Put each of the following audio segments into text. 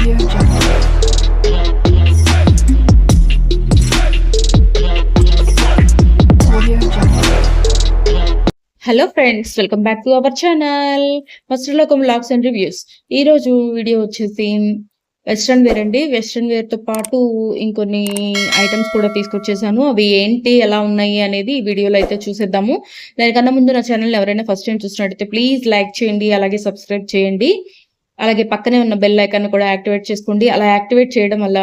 Audio Jungle. Audio Jungle. Hello friends, welcome back to our channel Vastralokam vlogs and reviews. ఈరోజు video వచ్చేసి western wear అండి. Western వేర్తో పాటు ఇంకొన్ని ఐటమ్స్ కూడా తీసుకొచ్చేసాను. అవి ఏంటి, ఎలా ఉన్నాయి అనేది ఈ వీడియోలో అయితే చూసేద్దాము. దానికన్నా ముందు నా ఛానల్ ఎవరైనా ఫస్ట్ టైం చూసినట్టయితే ప్లీజ్ లైక్ చేయండి, అలాగే సబ్స్క్రైబ్ చేయండి. అలాగే పక్కనే ఉన్న బెల్ ఐకాన్ కూడా యాక్టివేట్ చేసుకోండి. అలా యాక్టివేట్ చేయడం వల్ల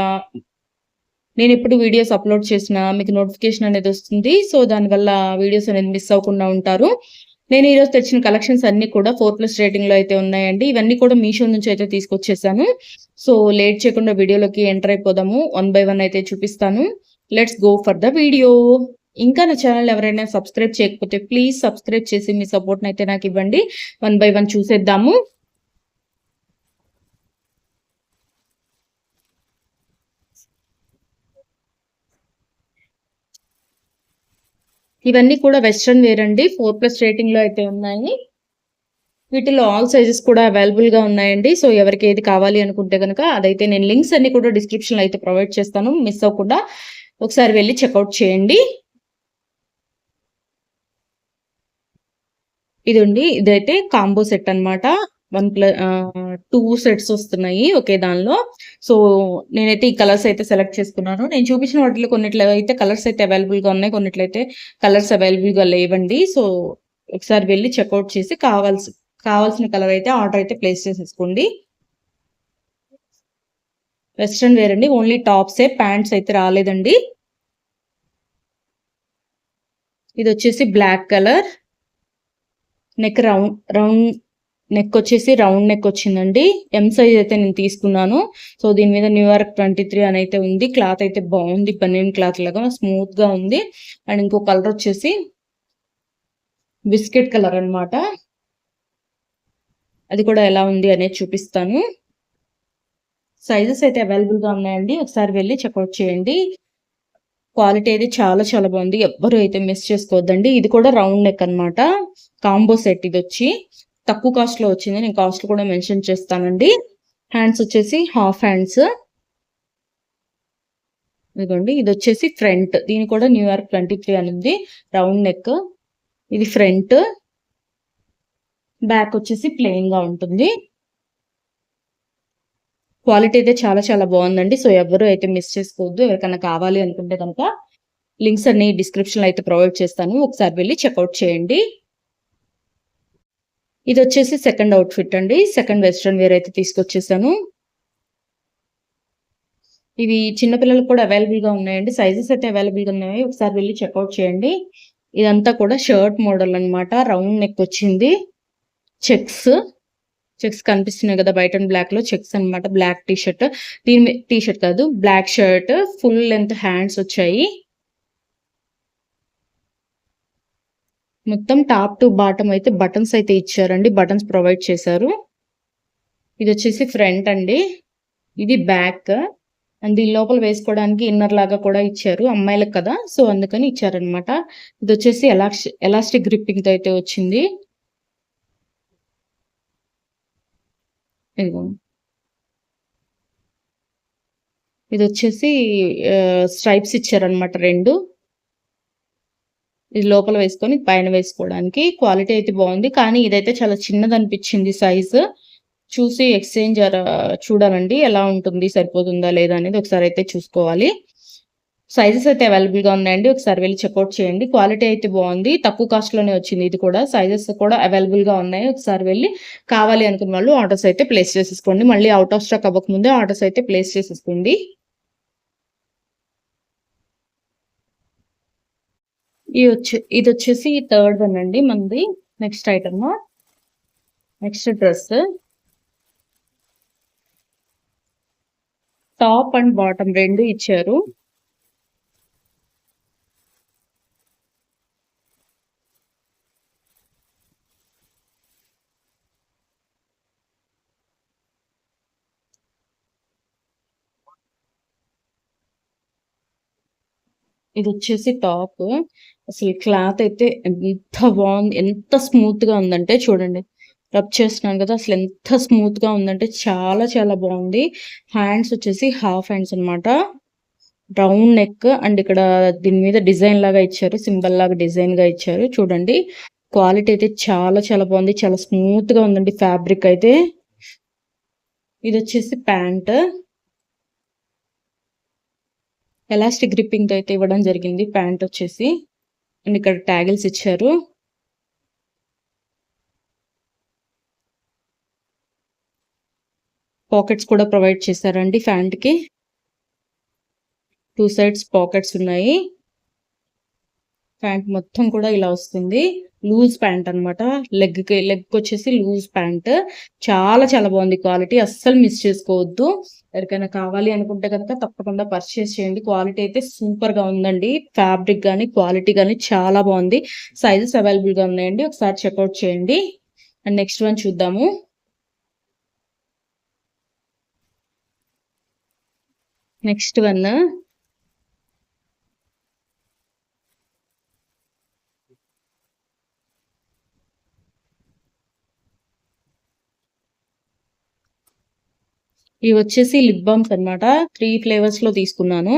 నేను ఎప్పుడు వీడియోస్ అప్లోడ్ చేసినా మీకు నోటిఫికేషన్ అనేది వస్తుంది. సో దానివల్ల వీడియోస్ అనేది మిస్ అవ్వకుండా ఉంటారు. నేను ఈరోజు తెచ్చిన కలెక్షన్స్ అన్ని కూడా 4+ రేటింగ్లో అయితే ఉన్నాయండి. ఇవన్నీ కూడా మీషో నుంచి అయితే తీసుకొచ్చేసాను. సో లేట్ చేయకుండా వీడియోలోకి ఎంటర్ అయిపోదాము. 1 by 1 అయితే చూపిస్తాను. Let's go for the video. ఇంకా నా ఛానల్ ఎవరైనా సబ్స్క్రైబ్ చేయకపోతే ప్లీజ్ సబ్స్క్రైబ్ చేసి మీ సపోర్ట్ని అయితే నాకు ఇవ్వండి. 1 by 1 చూసేద్దాము. ఇవన్నీ కూడా వెస్ట్రన్ వేర్ అండి. 4+ రేటింగ్లో అయితే ఉన్నాయి. వీటిలో ఆల్ సైజెస్ కూడా అవైలబుల్గా ఉన్నాయండి. సో ఎవరికి ఏది కావాలి అనుకుంటే కనుక అదైతే నేను లింక్స్ అన్ని కూడా డిస్క్రిప్షన్లో అయితే ప్రొవైడ్ చేస్తాను. మిస్ అవ్వకుండా ఒకసారి వెళ్ళి చెక్అవుట్ చేయండి. ఇదండి, ఇదైతే కాంబో సెట్ అనమాట. 2 సెట్స్ వస్తున్నాయి ఒకే దానిలో. సో నేనైతే ఈ కలర్స్ అయితే సెలెక్ట్ చేసుకున్నాను. నేను చూపించిన వాటిలో కొన్నిట్లో అయితే కలర్స్ అయితే అవైలబుల్గా ఉన్నాయి, కొన్నిట్లో అయితే కలర్స్ అవైలబుల్గా లేవండి. సో ఒకసారి వెళ్ళి చెక్అవుట్ చేసి కావాల్సిన కలర్ అయితే ఆర్డర్ అయితే ప్లేస్ చేసేసుకోండి. వెస్ట్రన్ వేర్ అండి, ఓన్లీ టాప్సే, ప్యాంట్స్ అయితే రాలేదండి. ఇది వచ్చేసి black colour, neck round neck వచ్చేసి రౌండ్ నెక్ వచ్చిందండి. ఎం సైజ్ అయితే నేను తీసుకున్నాను. సో దీని మీద న్యూయార్క్ 23 అని అయితే ఉంది. క్లాత్ అయితే బాగుంది, బనియన్ క్లాత్ లాగా స్మూత్ గా ఉంది. అండ్ ఇంకో కలర్ వచ్చేసి బిస్కెట్ కలర్ అనమాట. అది కూడా ఎలా ఉంది అనేది చూపిస్తాను. సైజెస్ అయితే అవైలబుల్ గా ఉన్నాయండి. ఒకసారి వెళ్ళి చెక్అవుట్ చేయండి. క్వాలిటీ అయితే చాలా చాలా బాగుంది. ఎవ్వరు అయితే మిస్ చేసుకోవద్దండి. ఇది కూడా రౌండ్ నెక్ అనమాట. కాంబో సెట్ ఇది వచ్చి తక్కువ కాస్ట్ లో వచ్చింది. నేను కాస్ట్ కూడా మెన్షన్ చేస్తానండి. హ్యాండ్స్ వచ్చేసి హాఫ్ హ్యాండ్స్. ఇదిగోండి, ఇది వచ్చేసి ఫ్రంట్. దీని కూడా న్యూయార్క్ 23 అని ఉంది. రౌండ్ నెక్, ఇది ఫ్రంట్. బ్యాక్ వచ్చేసి ప్లెయిన్ గా ఉంటుంది. క్వాలిటీ అయితే చాలా చాలా బాగుందండి. సో ఎవరు అయితే మిస్ చేసుకోవద్దు. ఎవరికైనా కావాలి అనుకుంటే కనుక లింక్స్ అన్ని డిస్క్రిప్షన్ లో అయితే ప్రొవైడ్ చేస్తాను. ఒకసారి వెళ్ళి చెక్అవుట్ చేయండి. ఇది వచ్చేసి సెకండ్ అవుట్ఫిట్ అండి. సెకండ్ వెస్ట్రన్ వేర్ అయితే తీసుకొచ్చేసాను. ఇవి చిన్నపిల్లలకు కూడా అవైలబుల్ గా ఉన్నాయండి. సైజెస్ అయితే అవైలబుల్ గా ఉన్నాయి. ఒకసారి వెళ్ళి చెక్అవుట్ చేయండి. ఇదంతా కూడా షర్ట్ మోడల్ అనమాట. రౌండ్ నెక్ వచ్చింది. చెక్స్ కనిపిస్తున్నాయి కదా బయట, బ్లాక్ లో చెక్స్ అనమాట. బ్లాక్ టీషర్ట్, టీషర్ట్ కాదు, black shirt, full length hands వచ్చాయి. మొత్తం టాప్ టు బాటమ్ అయితే బటన్స్ అయితే ఇచ్చారండి. బటన్స్ ప్రొవైడ్ చేశారు. ఇది వచ్చేసి ఫ్రంట్ అండి, ఇది బ్యాక్. అండ్ దీని లోపల వేసుకోవడానికి ఇన్నర్ లాగా కూడా ఇచ్చారు, అమ్మాయిలకు కదా, సో అందుకని ఇచ్చారనమాట. ఇది వచ్చేసి ఎలాస్టిక్ గ్రిప్పింగ్ తో అయితే వచ్చింది. ఇది వచ్చేసి స్ట్రైప్స్ ఇచ్చారనమాట 2. ఇది లోపల వేసుకొని పైన వేసుకోవడానికి. క్వాలిటీ అయితే బాగుంది, కానీ ఇదైతే చాలా చిన్నది అనిపించింది సైజు. చూసి ఎక్స్చేంజ్ చూడాలండి, ఎలా ఉంటుంది, సరిపోతుందా లేదా అనేది ఒకసారి అయితే చూసుకోవాలి. సైజెస్ అయితే అవైలబుల్గా ఉన్నాయండి. ఒకసారి వెళ్ళి చెక్అవుట్ చేయండి. క్వాలిటీ అయితే బాగుంది, తక్కువ కాస్ట్లోనే వచ్చింది. ఇది కూడా సైజెస్ కూడా అవైలబుల్గా ఉన్నాయి. ఒకసారి వెళ్ళి కావాలి అనుకున్న వాళ్ళు ఆర్డర్స్ అయితే ప్లేస్ చేసేసుకోండి. మళ్ళీ అవుట్ ఆఫ్ స్టాక్ అవ్వకముందే ఆర్డర్స్ అయితే ప్లేస్ చేసేసుకోండి. ఇది వచ్చేసి థర్డ్ వన్ అండి మనది. Next item, next dress. Top and bottom 2 ఇచ్చారు. ఇది వచ్చేసి టాప్. అసలు క్లాత్ అయితే ఎంత బాగుంది, ఎంత స్మూత్ గా ఉందంటే చూడండి. రబ్ చేస్తున్నాను కదా! అసలు ఎంత స్మూత్‌గా ఉందంటే చాలా చాలా బావుంది. హ్యాండ్స్ వచ్చేసి హాఫ్ హ్యాండ్స్ అనమాట. రౌండ్ నెక్ అండ్ ఇక్కడ దీని మీద డిజైన్ లాగా ఇచ్చారు. సింబల్ లాగా డిజైన్‌గా ఇచ్చారు. చూడండి. క్వాలిటీ అయితే చాలా చాలా బావుంది. చాలా స్మూత్‌గా ఉందండి ఫ్యాబ్రిక్ అయితే. ఇదొచ్చేసి ప్యాంట్. ఎలాస్టిక్ గ్రిప్పింగ్‌తో అయితే ఇవ్వడం జరిగింది ప్యాంట్ వచ్చేసి. అండ్ ఇక్కడ ట్యాగిల్స్ ఇచ్చారు. పాకెట్స్ కూడా ప్రొవైడ్ చేశారండి ప్యాంట్‌కి. 2 సైడ్స్ పాకెట్స్ ఉన్నాయి. ప్యాంట్ మొత్తం కూడా ఇలా వస్తుంది. లూజ్ ప్యాంట్ అనమాట. లెగ్‌కొచ్చేసి లూజ్ ప్యాంట్. చాలా చాలా బాగుంది క్వాలిటీ. అస్సలు మిస్ చేసుకోవద్దు. ఎవరికైనా కావాలి అనుకుంటే గనక తప్పకుండా పర్చేస్ చేయండి. క్వాలిటీ అయితే సూపర్‌గా ఉందండి. ఫ్యాబ్రిక్ గాని, క్వాలిటీ గాని చాలా బాగుంది. సైజెస్ అవైలబుల్‌గా ఉన్నాయండి. ఒకసారి చెక్‌ఔట్ చేయండి. అండ్ నెక్స్ట్ వన్ చూద్దాము. నెక్స్ట్ వన్ ఇవి వచ్చేసి లిప్ బామ్స్ అనమాట. 3 ఫ్లేవర్స్ లో తీసుకున్నాను.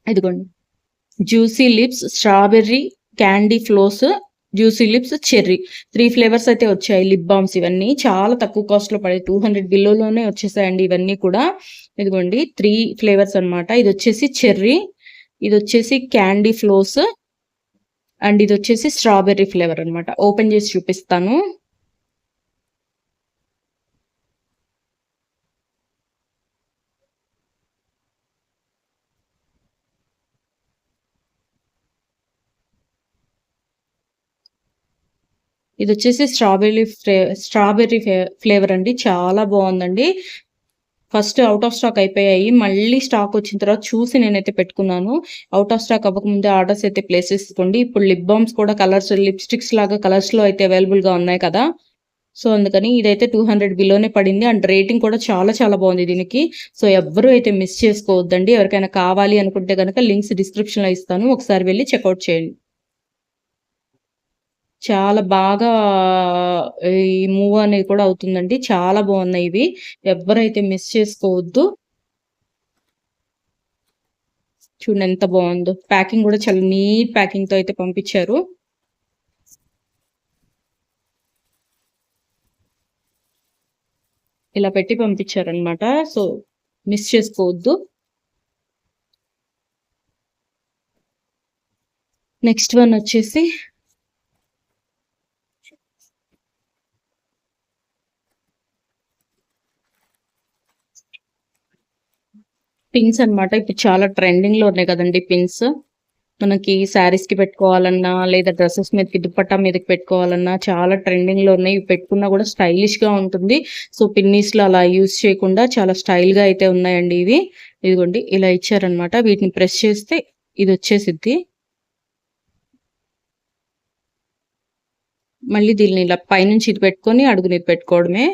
ఇదిగోండి. Juicy lips, strawberry, candy flows, juicy lips, cherry 3 flavours అయితే వచ్చాయి లిప్ బామ్స్. ఇవన్నీ చాలా తక్కువ కాస్ట్ లో పడే 200 బిలోలోనే వచ్చేసాయండి ఇవన్నీ కూడా. ఇదిగోండి 3 ఫ్లేవర్స్ అనమాట. ఇది వచ్చేసి చెర్రీ, ఇది వచ్చేసి క్యాండీ ఫ్లోస్ అండ్ ఇది వచ్చేసి స్ట్రాబెర్రీ ఫ్లేవర్ అనమాట. ఓపెన్ చేసి చూపిస్తాను. ఇది వచ్చేసి స్ట్రాబెర్రీ ఫ్లేవర్ అండి. చాలా బాగుందండి. ఫస్ట్ అవుట్ ఆఫ్ స్టాక్ అయిపోయాయి. మళ్ళీ స్టాక్ వచ్చిన తర్వాత చూసి నేనైతే పెట్టుకున్నాను. అవుట్ ఆఫ్ స్టాక్ అవ్వకముందే ఆర్డర్స్ అయితే ప్లేస్ చేసుకోండి. ఇప్పుడు లిప్ బామ్స్ కూడా కలర్స్, లిప్స్టిక్స్ లాగా కలర్స్ లో అయితే అవైలబుల్ గా ఉన్నాయి కదా! సో అందుకని ఇదైతే 200 బిలోనే పడింది. అండ్ రేటింగ్ కూడా చాలా చాలా బాగుంది దీనికి. సో ఎవ్వరూ అయితే మిస్ చేసుకోవద్దండి. ఎవరికైనా కావాలి అనుకుంటే కనుక లింక్స్ డిస్క్రిప్షన్ లో ఇస్తాను. ఒకసారి వెళ్ళి చెక్అవుట్ చేయండి. చాలా బాగా ఈ మూవ్ అనేది కూడా అవుతుందండి. చాలా బాగున్నాయి ఇవి. ఎవ్వరైతే మిస్ చేసుకోవద్దు. చూడండి ఎంత బాగుందో. ప్యాకింగ్ కూడా చాలా నీట్ ప్యాకింగ్ తో అయితే పంపించారు. ఇలా పెట్టి పంపించారనమాట. సో మిస్ చేసుకోవద్దు. నెక్స్ట్ వన్ వచ్చేసి పిన్స్ అనమాట. ఇప్పుడు చాలా ట్రెండింగ్ లో ఉన్నాయి కదండి పిన్స్. మనకి శారీస్ కి పెట్టుకోవాలన్నా లేదా డ్రెస్సెస్ మీదకి దుపట్టా మీదకి పెట్టుకోవాలన్నా చాలా ట్రెండింగ్ లో ఉన్నాయి. ఇవి పెట్టుకున్నా కూడా స్టైలిష్ గా ఉంటుంది. సో పిన్నీస్ లో అలా యూజ్ చేయకుండా చాలా స్టైల్ గా అయితే ఉన్నాయండి ఇవి. ఇదిగోండి ఇలా ఇచ్చారనమాట. వీటిని ప్రెస్ చేస్తే ఇది వచ్చేసిద్ది. మళ్ళీ దీన్ని ఇలా పైనుంచి ఇది పెట్టుకొని అడుగుని ఇది పెట్టుకోవడమే.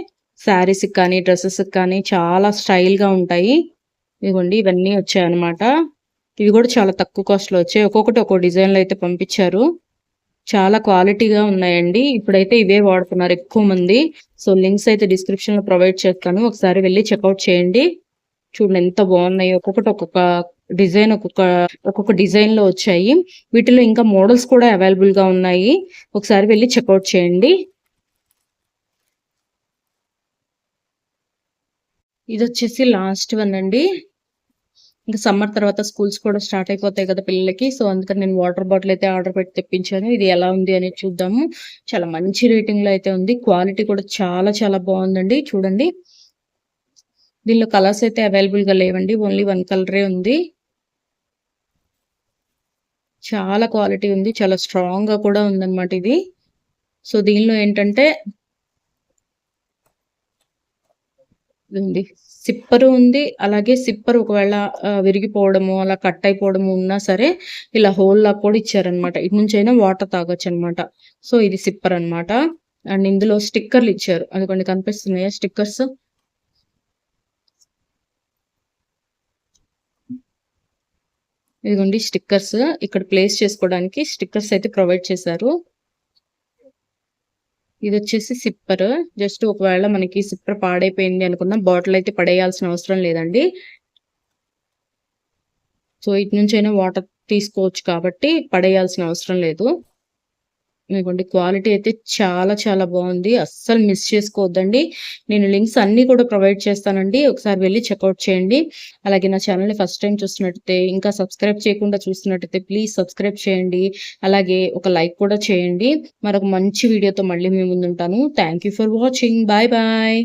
శారీస్ కానీ డ్రెస్సెస్ కానీ చాలా స్టైల్ గా ఉంటాయి. ఇదిగోండి ఇవన్నీ వచ్చాయన్నమాట. ఇవి కూడా చాలా తక్కువ కాస్ట్ లో వచ్చాయి. ఒక్కొక్కటి ఒక్కో డిజైన్ లో అయితే పంపించారు. చాలా క్వాలిటీగా ఉన్నాయండి. ఇప్పుడైతే ఇవే వాడుతున్నారు ఎక్కువ మంది. సో లింక్స్ అయితే డిస్క్రిప్షన్ లో ప్రొవైడ్ చేస్తాను. ఒకసారి వెళ్ళి చెక్అవుట్ చేయండి. చూడండి ఎంత బాగున్నాయి. ఒక్కొక్కటి ఒక్కొక్క డిజైన్ లో వచ్చాయి. వీటిలో ఇంకా మోడల్స్ కూడా అవైలబుల్ గా ఉన్నాయి. ఒకసారి వెళ్ళి చెక్అవుట్ చేయండి. ఇది వచ్చేసి లాస్ట్ వన్ అండి. ఇంకా సమ్మర్ తర్వాత స్కూల్స్ కూడా స్టార్ట్ అయిపోతాయి కదా పిల్లలకి. సో అందుకని నేను వాటర్ బాటిల్ అయితే ఆర్డర్ పెట్టి తెప్పించాను. ఇది ఎలా ఉంది అనేది చూద్దాము. చాలా మంచి రేటింగ్ లో అయితే ఉంది. క్వాలిటీ కూడా చాలా చాలా బాగుందండి. చూడండి. దీనిలో కలర్స్ అయితే అవైలబుల్ గా లేవండి. ఓన్లీ 1 కలరే ఉంది. చాలా క్వాలిటీ ఉంది. చాలా స్ట్రాంగ్ గా కూడా ఉందన్నమాట ఇది. సో దీనిలో ఏంటంటే ఉంది. సిప్పరు ఉంది. అలాగే సిప్పర్ ఒకవేళ విరిగిపోవడము, అలా కట్ అయిపోవడము ఉన్నా సరే ఇలా హోల్ లాగా కూడా ఇచ్చారనమాట. ఇటు నుంచైనా వాటర్ తాగొచ్చనమాట. సో ఇది సిప్పర్ అనమాట. అండ్ ఇందులో స్టిక్కర్లు ఇచ్చారు. అదిగోండి కనిపిస్తున్నాయా స్టిక్కర్స్? ఇదిగోండి స్టిక్కర్స్. ఇక్కడ ప్లేస్ చేసుకోవడానికి స్టిక్కర్స్ అయితే ప్రొవైడ్ చేశారు. ఇదొచ్చేసి సిప్పర్. జస్ట్ ఒకవేళ మనకి సిప్పర్ పాడైపోయింది అనుకున్న బాటిల్ అయితే పడేయాల్సిన అవసరం లేదండి. సో, ఇటు నుంచైనా వాటర్ తీసుకోవచ్చు కాబట్టి పడేయాల్సిన అవసరం లేదు. ఇదిగోండి క్వాలిటీ అయితే చాలా చాలా బావుంది. అస్సలు మిస్ చేసుకోవద్దండి. నేను లింక్స్ అన్నీ కూడా ప్రొవైడ్ చేస్తానండి. ఒకసారి వెళ్లి చెకౌట్ చేయండి. అలాగే నా ఛానెల్‌ని ఫస్ట్ టైమ్ చూస్తున్నట్టయితే, ఇంకా సబ్స్క్రైబ్ చేయకుండా చూస్తున్నట్టయితే ప్లీజ్ సబ్స్క్రైబ్ చేయండి. అలాగే ఒక లైక్ కూడా చేయండి. మరొక మంచి వీడియోతో మళ్ళీ మీ ముందుంటాను. Thank you for watching. Bye bye.